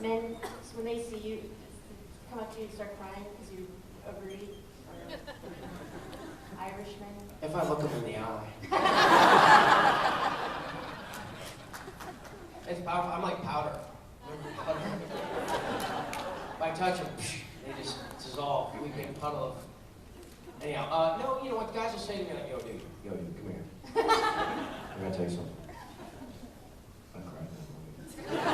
Men, so when they see you, come up to you and start crying because you agree? Or Irishmen? If I look them in the eye. I'm like powder. Remember powder? If I touch them, they just dissolve. We make a puddle of. Anyhow, no, you know what? Guys will say to me, like, yo, dude, come here. I'm gonna tell you something. I cried that movie.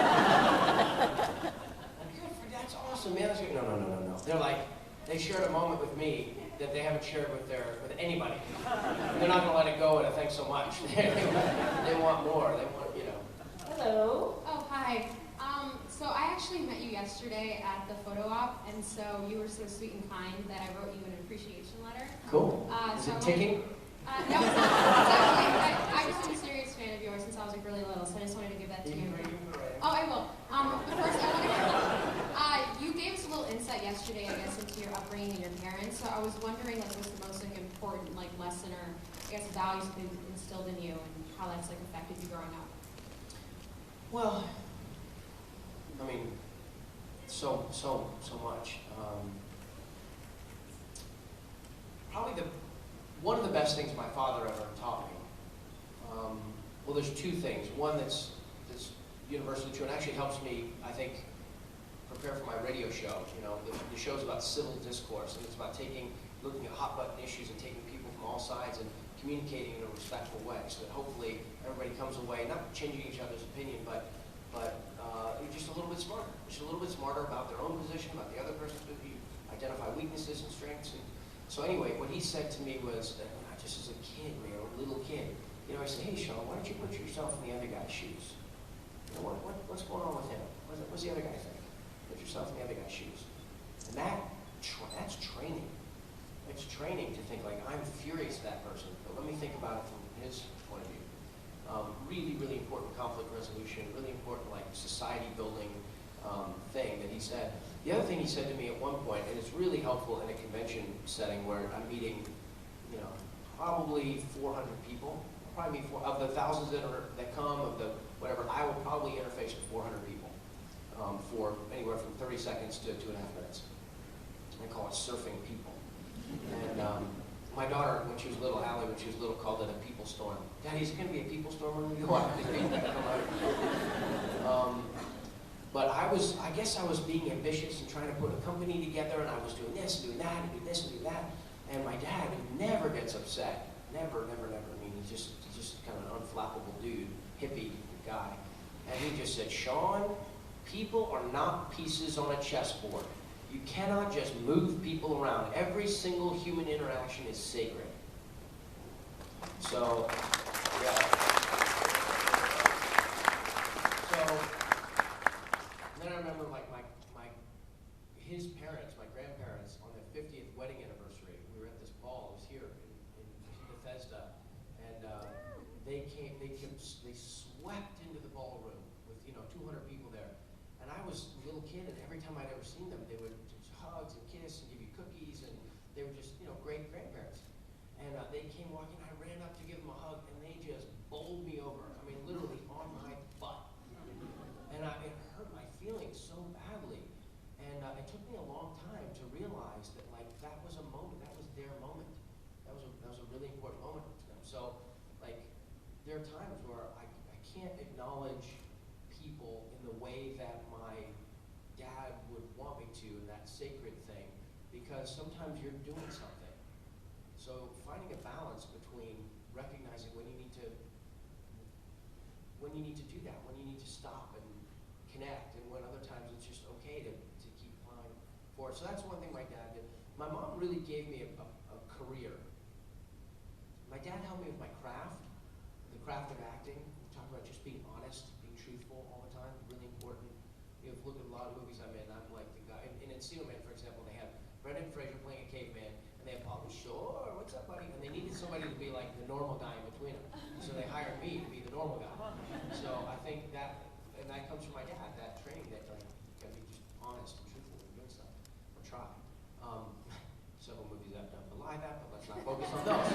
That's awesome, man. That's good. No. They're like, they shared a moment with me that they haven't shared with anybody. They're not gonna let it go, and thanks so much. They want more. They want, you know. Hello. Oh, hi. So I actually met you yesterday at the photo op, and so you were so sweet and kind that I wrote you an appreciation letter. Cool. Is it ticking? No, it's not. It's actually, I've just been a serious fan of yours since I was like really little, so I just wanted to give that to you. Oh, I will. But first, I wanted to you gave us a little insight yesterday, I guess, into your upbringing and your parents. So I was wondering, like, what's the most important, like, lesson or, I guess, values that been instilled in you, and how that's like affected you growing up. Well, I mean, so much. Probably one of the best things my father ever taught me. Well, there's two things. One that's universally true and actually helps me, I think, prepare for my radio show. You know, the show's about civil discourse, and it's about looking at hot button issues and taking people from all sides and communicating in a respectful way, so that hopefully everybody comes away not changing each other's opinion, but you're just a little bit smarter. Just a little bit smarter about their own position, about the other person's position. You identify weaknesses and strengths. And so anyway, what he said to me was, just as a kid, you know, a little kid, you know, I said, hey, Sean, why don't you put yourself in the other guy's shoes? You know, what's going on with him? What's the other guy think? Put yourself in the other guy's shoes. And that's training. It's training to think like, I'm furious at that person, but let me think about it from his point of view. Really, really important conflict resolution, really important like society building thing that he said. The other thing he said to me at one point, and it's really helpful in a convention setting where I'm meeting, you know, probably 400 people, probably of the thousands that come, of the whatever, I will probably interface with 400 people for anywhere from 30 seconds to 2.5 minutes. I call it surfing people. And my daughter, when she was little, Allie, when she was little, called it a people storm. Daddy, is it going to be a people storm when we go out? But I guess I was being ambitious and trying to put a company together, and I was doing this, and doing that, and doing this, and doing that. And my dad, who never gets upset, never. I mean, he's just kind of an unflappable dude, hippie guy. And he just said, Sean, people are not pieces on a chessboard. You cannot just move people around. Every single human interaction is sacred. So, yeah. So, then I remember like his parents, my grandparents, on their 50th wedding anniversary, we were at this ball, it was here in Bethesda, and they swept into the ballroom with, 200 people there. And I was a little kid, and every time I'd ever seen them, they would just hugs and kiss and give you cookies, and they were just, great grandparents. And they came walking, I ran up to give them a hug, and they just bowled me over. I mean, literally on my butt. And it hurt my feelings so badly. And it took me a long time to realize that, like, that was a moment, that was their moment. That was a really important moment to them. So, like, there are times where I can't acknowledge people in the way that my dad would want me to, in that sacred thing, because sometimes you're doing something. So finding a balance between recognizing when you need to do that, when you need to stop and connect, and when other times it's just okay to keep applying for it. So that's one thing my dad did. My mom really gave me a career. My dad helped me with my craft, the craft of acting. We talk about just being honest, being truthful all the time, really important. If you look at a lot of movies I'm in, I'm like the guy. In Encino Man, for example, they have Brendan Fraser playing a caveman, and they have Pauly Shore, what's up, buddy? And they needed somebody to be like the normal guy in between them. So they hired me to be the normal guy. So I think that comes from my dad, that training that like, you gotta be just honest and truthful when you're doing stuff, or try. Several movies I've done belie that, but let's not focus on those.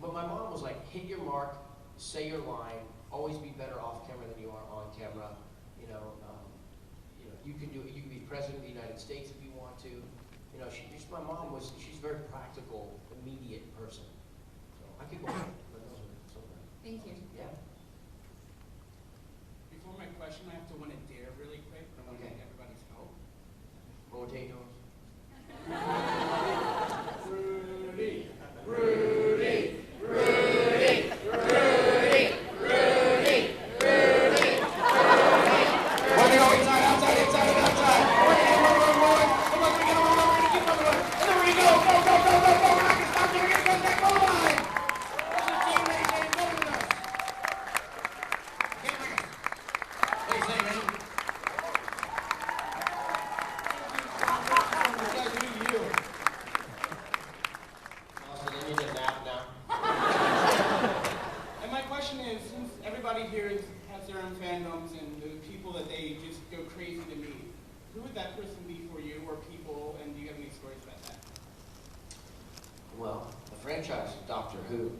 But my mom was like, hit your mark, say your line, always be better off camera than you are on camera, you can do it. You can be president of the United States if you want to. You know, my mom was, she's a very practical, immediate person. So I could go on, but those are some of them. Thank you. Yeah. Before my question, I have to win a dare really quick. I want to Okay. get everybody's help. What would take yours? Rudy. Rudy! Rudy! Rudy! Rudy! Rudy! Where they go? Inside, outside, inside, and outside. One. Come on, we're gonna keep on going. And then we're gonna go. Go, go, go, go, go. We're not gonna stop till we get to that goal line. That's the team that you can't go with us. Can't win. What do you say, man? You guys do you. Austin, you need a nap now. And my question is, since everybody here has their own fandoms and the people that they just go crazy to meet, who would that person be for you or people, and do you have any stories about that? Well, the franchise is Doctor Who.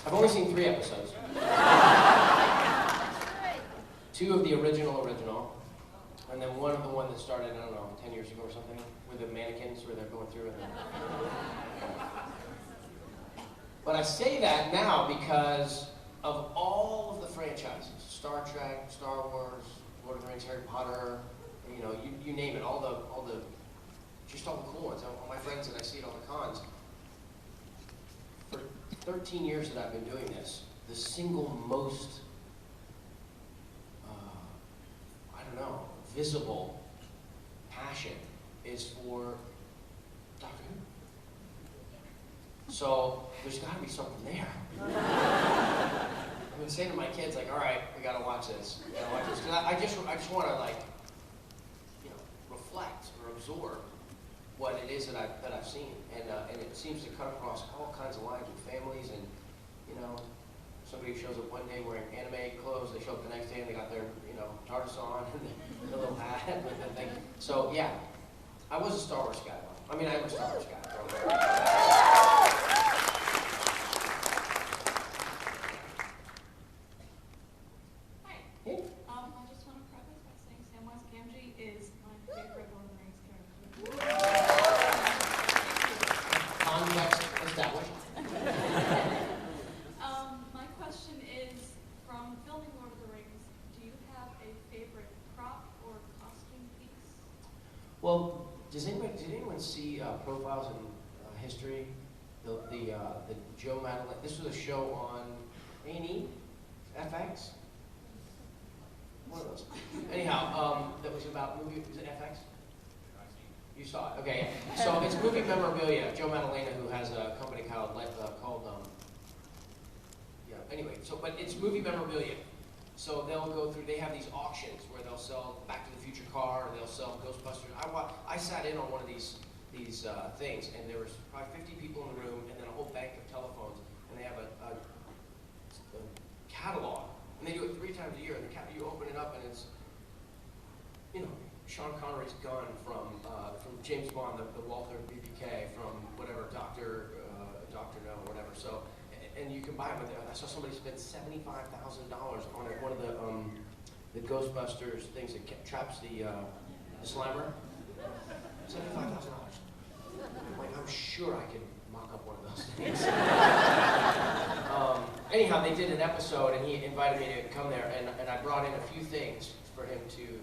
I've only seen 3 episodes. 2 of the original, and then one of the one that started, I don't know, 10 years ago or something, with the mannequins where they're going through it. But I say that now because of all of the franchises, Star Trek, Star Wars, Lord of the Rings, Harry Potter, you know, you name it, all the cool ones. All my friends that I see at all the cons. For 13 years that I've been doing this, the single most, visible passion is for Doctor Who. So there's got to be something there. I've been saying to my kids, like, all right, we got to watch this. We got to watch this. 'Cause I just want to, like, reflect or absorb what it is that I've seen, and it seems to cut across all kinds of lines with families, and somebody who shows up one day wearing anime clothes, they show up the next day and they got their TARDIS on and their little hat and the thing. So yeah, I was a Star Wars guy. I mean, I am a Star Wars guy. Hi. Hey. I just want to preface by saying Samwise Gamgee is my favorite Lord of the Rings character. Context established. My question is, from filming Lord of the Rings, do you have a favorite prop or costume piece? Well, did anyone see Profiles in History? The Joe Madeline. This was a show on A&E, FX. One of those. Anyhow, that was about movie. Was it FX? You saw it. Okay. So it's movie memorabilia. Joe Madalena, who has a company called anyway. So, but it's movie memorabilia. So they'll go through. They have these auctions where they'll sell Back to the Future car, or they'll sell Ghostbusters. I sat in on one of these things, and there was probably 50 people in the room, and then a whole bank of telephones, and they have a catalog, and they do it 3 times a year. And you open it up, and it's Sean Connery's gun from James Bond, the Walther BBK, from whatever Doctor No, whatever. So, and you can buy them. I saw somebody spend $75,000 on one of the Ghostbusters things that traps the Slimer. $75,000. Like, I'm sure I could mock up one of those things. Anyhow, they did an episode, and he invited me to come there, and I brought in a few things for him to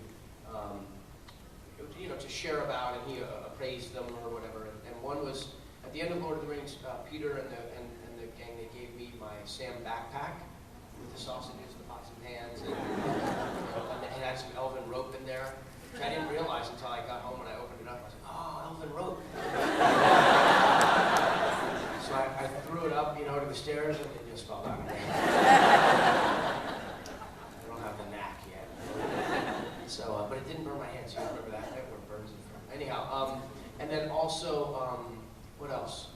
to share about, and he appraised them or whatever. And one was at the end of Lord of the Rings, Peter and the gang, they gave me my Sam backpack with the sausages, the pots and pans, and it had some elven rope in there, which I didn't realize until I got home and I opened it up. I was like, oh, elven rope. So I threw it up, to the stairs, and it just fell out. I don't have the knack yet. So, but it didn't burn my hands. You remember that? Where it burns it from. Anyhow, and then also, what else?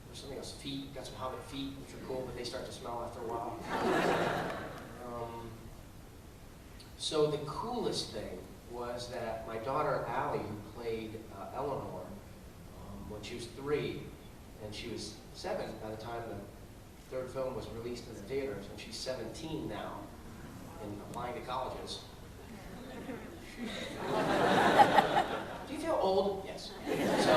There's something else. Feet. Got some hobbit feet, which are cool, but they start to smell after a while. So the coolest thing was that my daughter Allie, who played Eleanor when she was 3, and she was 7 by the time the 3rd film was released in the theaters, and she's 17 now. in applying to colleges. Do you feel old? Yes. So,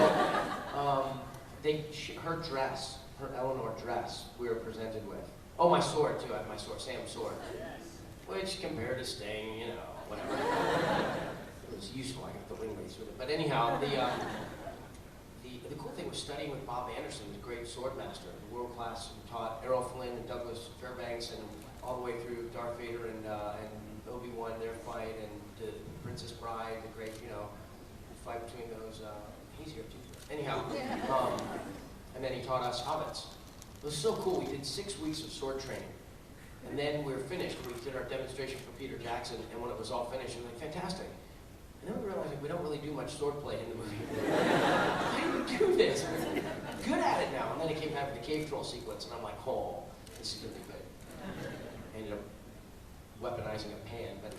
her dress, her Eleanor dress, we were presented with. Oh, my sword too. I have my sword, Sam's sword, which compared to Sting, you know, whatever. It was useful. I got the wing race with it. But anyhow, the cool thing was studying with Bob Anderson, the great sword master, world class, who taught Errol Flynn and Douglas Fairbanks, and all the way through Darth Vader and Obi-Wan, their fight, and the Princess Bride, the great, you know, fight between those. He's here too. Anyhow, and then he taught us hobbits. It was so cool. We did 6 weeks of sword training. And then we were finished. We did our demonstration for Peter Jackson, and when it was all finished, we were like, fantastic. And then we realized like, we don't really do much swordplay in the movie. Why do we do this? We're good at it now. And then it came back to the cave troll sequence, and I'm like, oh, this is going to be good. I ended up weaponizing a pan, but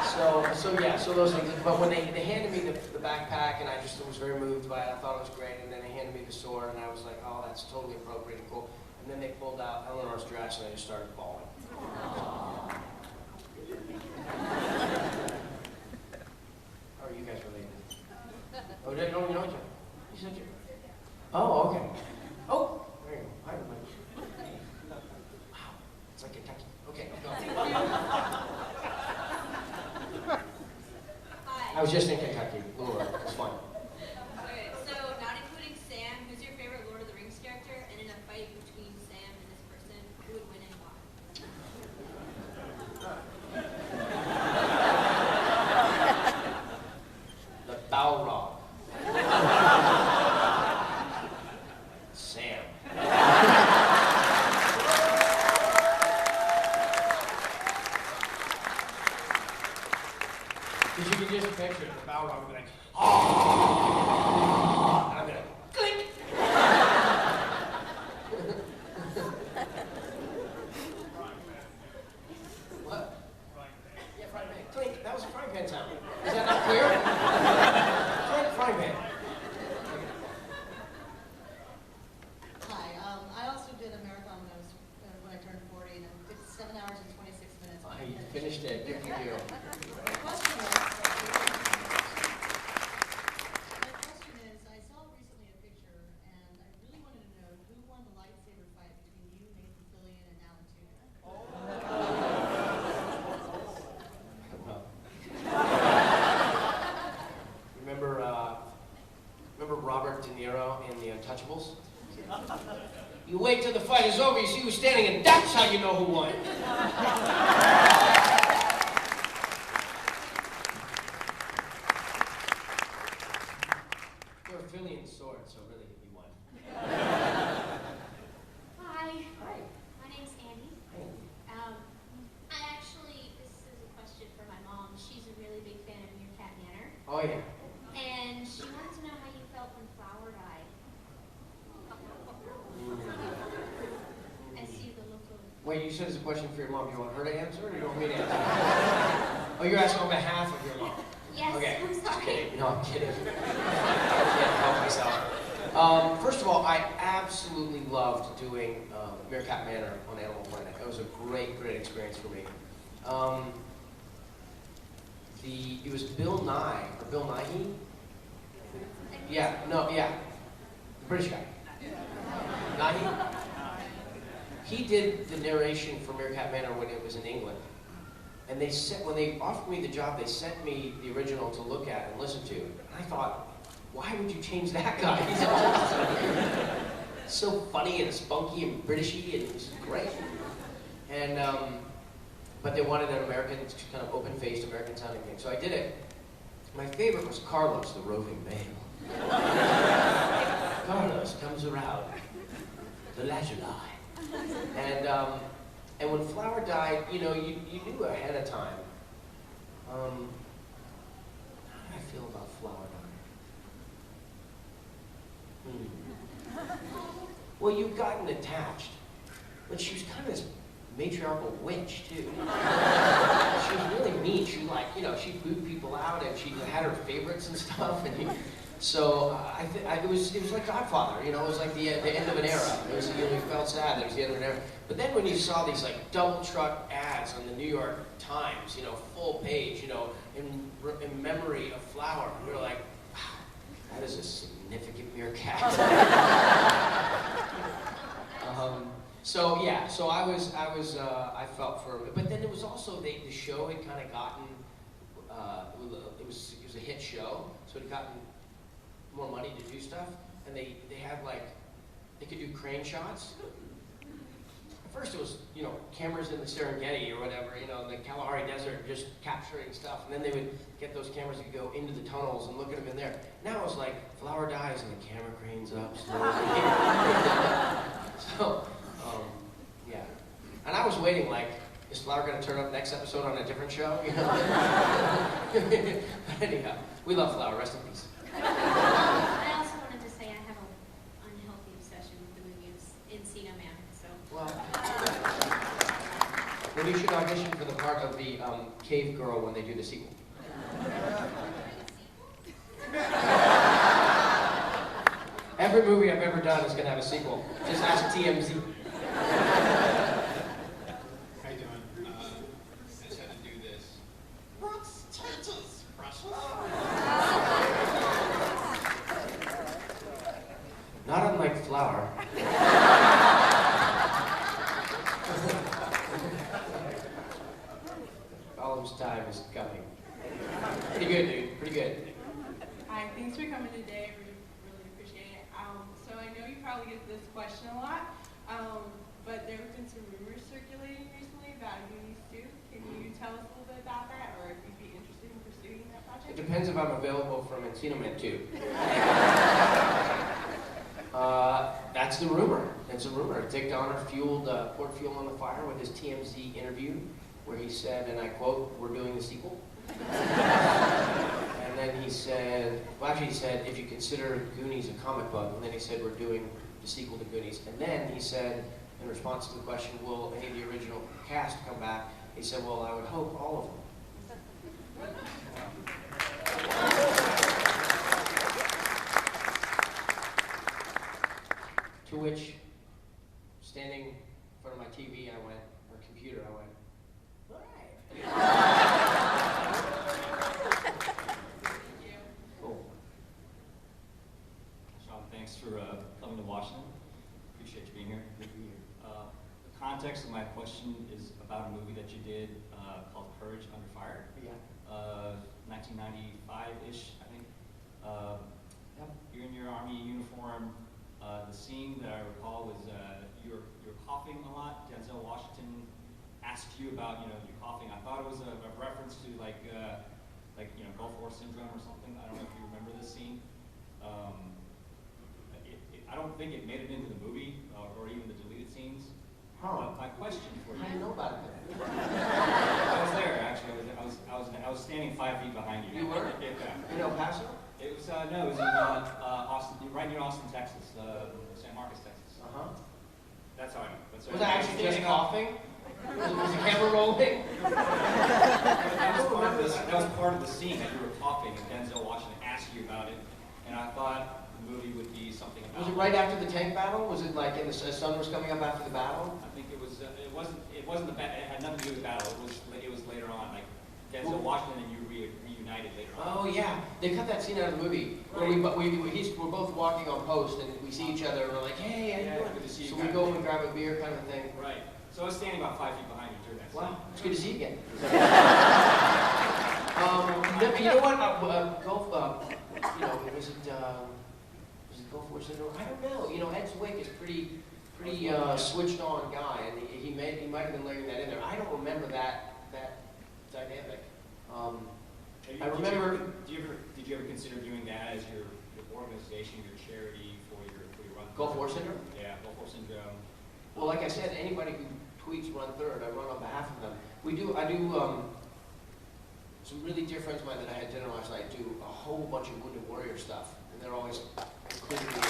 so those things. But when they handed me the backpack, and I just was very moved by it, I thought it was great, and then they handed me the sword, and I was like, oh, that's totally appropriate and cool. And then they pulled out Eleanor's dress, and I just started bawling. How are you guys related? Oh, they don't know each other. You said you. Oh, okay. Oh, there you go. Hi, everybody. Wow, it's like Kentucky. Okay, go. Hi. I was just in Kentucky. Louisville. It was fun. Okay, so not including Sam, who's your favorite Lord of the Rings character? And in a fight between Sam and this person, who would win and why? The Balrog. Sam. Because you can just picture it, the Balrog would be like, oh, and I'm gonna clink. What? Yeah, frying pan. Clink. That was a frying pan sound. Is that not clear? Frying pan. Hi, I also did a marathon when I turned 40, and I did 7 hours and 26 minutes. Oh, you finished it. Good for you. My question is, I saw recently a picture, and I really wanted to know who won the lightsaber fight between you, Nathan Fillion, and Alan Tudyk. Remember Robert De Niro in The Untouchables? You wait till the fight is over, you see who's standing, and that's how you know who won. You're a Fillion sword, so really you won. Hi, Hi. my name's Andy. This is a question for my mom. She's a really big fan of Meerkat Manor, Oh yeah. and she wanted to know how you felt when Flower died. I see the look of... Wait, you said it's a question for your mom. Do you want her to answer, or do you want me to answer? Oh, you're asking on behalf of your mom. Yes, Okay, I'm just sorry. kidding. No, I'm kidding. I can't help myself. First of all, I absolutely loved doing Meerkat Manor on Animal Planet. It was a great, great experience for me. It was Bill Nye, or Bill Nighy? Yeah, the British guy. Nighy? He did the narration for Meerkat Manor when it was in England. And when they offered me the job, they sent me the original to look at and listen to. And I thought, why would you change that guy? He's awesome. So funny and spunky and Britishy, and this is great. And but they wanted an American, kind of open-faced American-sounding thing, so I did it. My favorite was Carlos, the roving male. Carlos comes around, the lazuli. And when Flower died, you know, you knew ahead of time. How did I feel about Flower dying? Well, you've gotten attached, but she was kind of this matriarchal witch too. She was really mean. She she booed people out, and she had her favorites and stuff. And so it was like Godfather. You know, it was like the end of an era. You felt felt sad that it was the end of an era. But then when you saw these like double truck ads on the New York Times, you know, full page, you know, in memory of Flower, we were like, wow, that is a significant meerkat. So yeah, so I felt for it. But then it was also the show had kind of gotten, it was a hit show, so it had gotten more money to do stuff, and they had like, they could do crane shots. At first it was, you know, cameras in the Serengeti or whatever, you know, in the Kalahari Desert, just capturing stuff, and then they would get those cameras that could go into the tunnels and look at them in there. Now it's like, Flower dies and the camera cranes up slowly. So, yeah. And I was waiting like, is Flower going to turn up next episode on a different show? You know? But anyhow, we love Flower. Rest in peace. I also wanted to say I have an unhealthy obsession with the movie Encino Man. So. Well, then you should audition for the part of the cave girl when they do the sequel. Every movie I've ever done is going to have a sequel. Just ask TMZ. How you doing? I just had to do this. Brooks, Texas, Russell. Not unlike Flower. Gollum's time is coming. Pretty good, dude. Pretty good. Hi, thanks for coming today. We really appreciate it. So I know you probably get this question a lot, but there have been some rumors circulating recently about Goonies 2. Can you tell us a little bit about that, or if you'd be interested in pursuing that project? It depends if I'm available from Encino Man 2. That's the rumor. It's a rumor. Dick Donner poured fuel on the fire with his TMZ interview, where he said, and I quote, "We're doing the sequel." And then he said, well, actually he said, if you consider Goonies a comic book, and then he said, we're doing the sequel to Goonies. And then he said, in response to the question, will any of the original cast come back? He said, well, I would hope all of them. To which, standing in front of my TV, I went, or computer, I went, all right. Cool. Sean, thanks for coming to Washington. Appreciate you being here. Good to be here. The context of my question is about a movie that you did called Courage Under Fire. Yeah. 1995-ish, I think. Yep. You're in your Army uniform. The scene that I recall was you're coughing a lot. Denzel Washington asked you about, you coughing. I thought it was a reference to like Gulf War syndrome or something. I don't know if you remember this scene. I don't think it made it into the movie or even the deleted scenes. Huh. My question for you. I didn't know about it. I was there actually. I was standing 5 feet behind you. You were? Yeah. In El Paso? It was no, it was in Austin, right near Austin, Texas, San Marcos, Texas. Uh-huh. That's how I know. That's Was I actually just coughing? Was the camera rolling? That was part of the scene that you were coughing, and Denzel Washington asked you about it, and I thought the movie would be something about. Was it right after the tank battle? Was it like as the sun was coming up after the battle? I think it was. It wasn't the battle. It had nothing to do with the battle. It was later on, like Denzel Washington and you reunited later on. Oh yeah, they cut that scene out of the movie. Where we're both walking on post and we see each other and we're like, hey, how you doing? Good to see you. So we go and grab a beer kind of thing. Right. So I was standing about 5 feet behind you during that scene. Wow, it's good to see you again. You know what? Gulf, was it Gulf War syndrome? I don't know. Ed Zwick is pretty switched on guy, and he might have been layering that in there. I don't remember that dynamic. I remember. Did you ever consider doing that as your organization, your charity for your run? Gulf War syndrome? Yeah, Gulf War syndrome. Well, like I said, anybody who tweets Run Third, I run on behalf of them. I do. Some really dear friends of mine that I had dinner last night do a whole bunch of Wounded Warrior stuff, and they're always including me.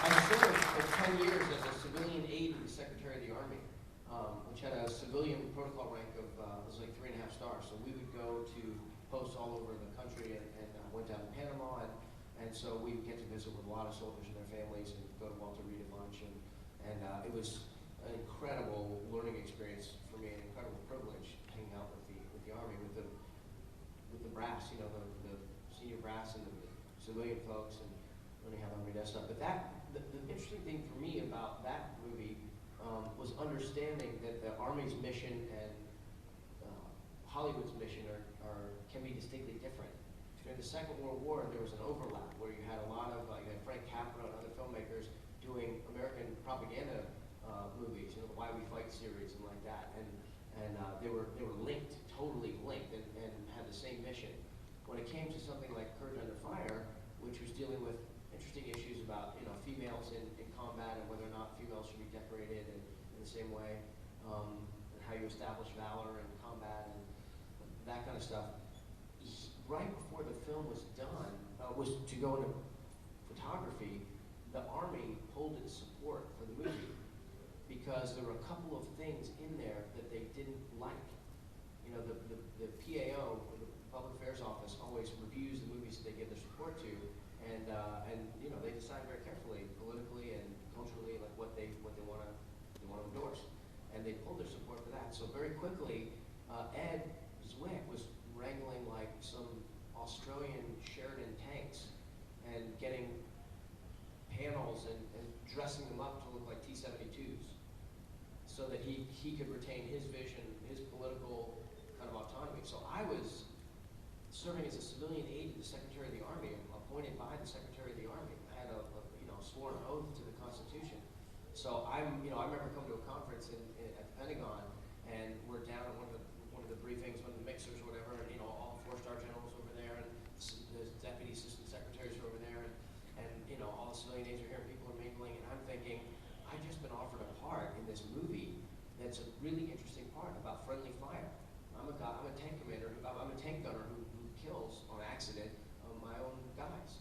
I served for 10 years as a civilian aide to the Secretary of the Army, which had a civilian protocol rank of it was like 3.5 stars. So we would go to posts all over the country, and went down to Panama, and so we would get to visit with a lot of soldiers in their families and go to Walter Reed at lunch, and it was an incredible learning experience for me, an incredible privilege hanging out with the Army, with the brass, you know, the senior brass and the civilian folks, and learning how the Army does stuff. But the interesting thing for me about that movie was understanding that the Army's mission and Hollywood's mission can be distinctly different. During the Second World War, there was an overlap where you had a lot of you had Frank Capra and other filmmakers doing American propaganda movies, you know, the Why We Fight series and like that, and they were linked, totally linked, and had the same mission. When it came to something like Courage Under Fire, which was dealing with interesting issues about females in combat and whether or not females should be decorated in the same way, and how you establish valor in combat and that kind of stuff. Right before the film was done, was to go into photography, the Army pulled its support for the movie because there were a couple of things in there that they didn't like. You know, the PAO, the Public Affairs Office, always reviews the movies that they give their support to, and you know, they decide very carefully, politically and culturally, like what they want to endorse, and they pulled their support for that. So very quickly, Ed Zwick was wrangling like some Australian Sheridan tanks and getting panels and dressing them up to look like T-72s so that he could retain his vision, his political kind of autonomy. So I was serving as a civilian aide to the Secretary of the Army, appointed by the Secretary of the Army. I had a sworn oath to the Constitution. So I remember coming to a conference at the Pentagon, and we're down at one of the briefings, one of the mixers or whatever, and all the 4-star generals over there, and the deputy assistant secretaries are over there, and all the civilian aides are here, and people are mingling, and I'm thinking, I've just been offered a part in this movie that's a really interesting part about friendly fire. I'm a tank commander, I'm a tank gunner who kills on accident my own guys.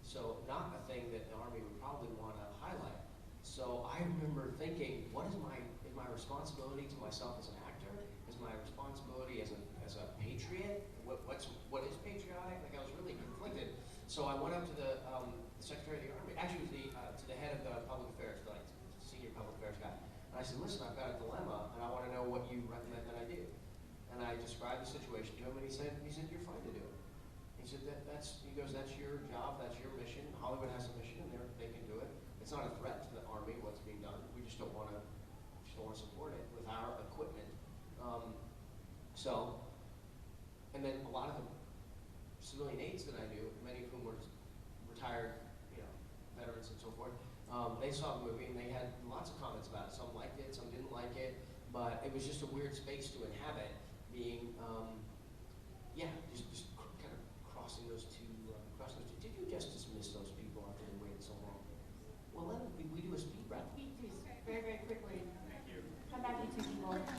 So not a thing that the Army would probably want to highlight. So I remember thinking, what is my responsibility to myself as an actor? Is my responsibility as a patriot? What is patriotic? Like, I was really conflicted. So I went up to the Secretary of the Army, actually to the head of the public affairs, like senior public affairs guy. And I said, listen, I've got a dilemma, and I want to know what you recommend that I do. And I described the situation to him, and he said, you're fine to do it. He said, that's your job, that's your mission. Hollywood has a mission, and they can do it. It's not a threat to the Army, what's being done. We just don't want to support it with our equipment. And then a lot of the civilian aides that I knew, many of whom were retired, veterans and so forth, they saw the movie and they had lots of comments about it. Some liked it, some didn't like it, but it was just a weird space to inhabit, being